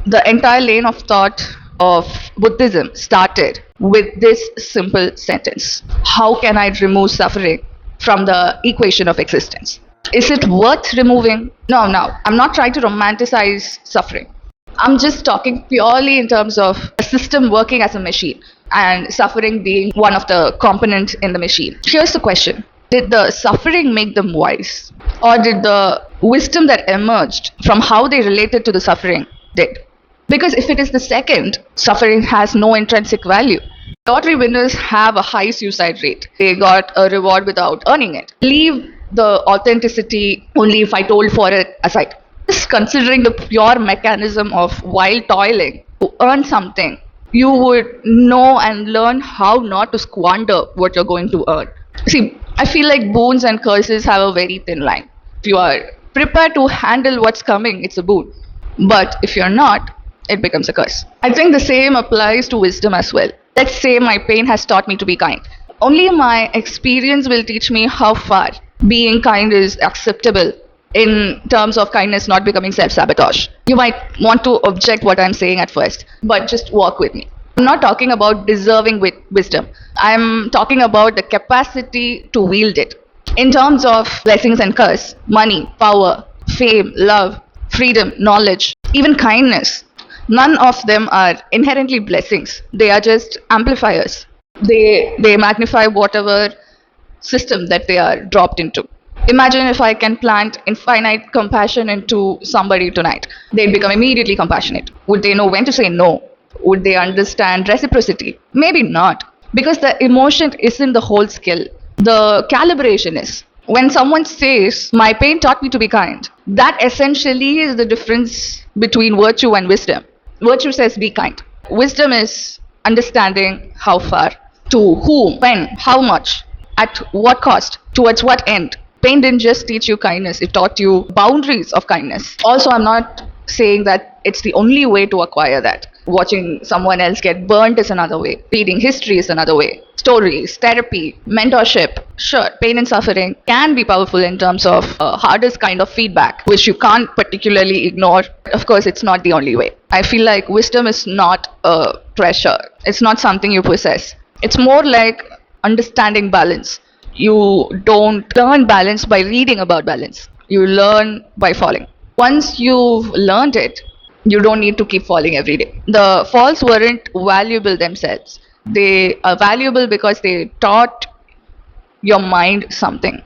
The entire lane of thought of Buddhism started with this simple sentence: how can I remove suffering from the equation of existence? Is it worth removing? No, I'm not trying to romanticize suffering. I'm just talking purely in terms of a system working as a machine and suffering being one of the components in the machine. Here's the question: did the suffering make them wise? Or did the wisdom that emerged from how they related to the suffering did? Because if it is the second, suffering has no intrinsic value. Lottery winners have a high suicide rate. They got a reward without earning it. Leave the authenticity, only if I told for it, aside. Just considering the pure mechanism of while toiling to earn something, you would know and learn how not to squander what you're going to earn. See, I feel like boons and curses have a very thin line. If you are prepared to handle what's coming, it's a boon. But if you're not, it becomes a curse. I think the same applies to wisdom as well. Let's say my pain has taught me to be kind. Only my experience will teach me how far being kind is acceptable in terms of kindness not becoming self-sabotage. You might want to object what I'm saying at first, but just walk with me. I'm not talking about deserving wisdom. I'm talking about the capacity to wield it. In terms of blessings and curse, money, power, fame, love, freedom, knowledge, even kindness, none of them are inherently blessings. They are just amplifiers. They magnify whatever system that they are dropped into. Imagine if I can plant infinite compassion into somebody tonight. They'd become immediately compassionate. Would they know when to say no? Would they understand reciprocity? Maybe not. Because the emotion isn't the whole skill. The calibration is. When someone says, my pain taught me to be kind, that essentially is the difference between virtue and wisdom. Virtue says be kind. Wisdom is understanding how far, to whom, when, how much, at what cost, towards what end. Pain didn't just teach you kindness, it taught you boundaries of kindness. Also, I'm not saying that it's the only way to acquire that. Watching someone else get burnt is another way. Reading history is another way. Stories, therapy, mentorship. Sure, pain and suffering can be powerful in terms of hardest kind of feedback, which you can't particularly ignore. Of course, it's not the only way. I feel like wisdom is not a treasure. It's not something you possess. It's more like understanding balance. You don't learn balance by reading about balance. You learn by falling. Once you've learned it, you don't need to keep falling every day. The falls weren't valuable themselves. They are valuable because they taught your mind something.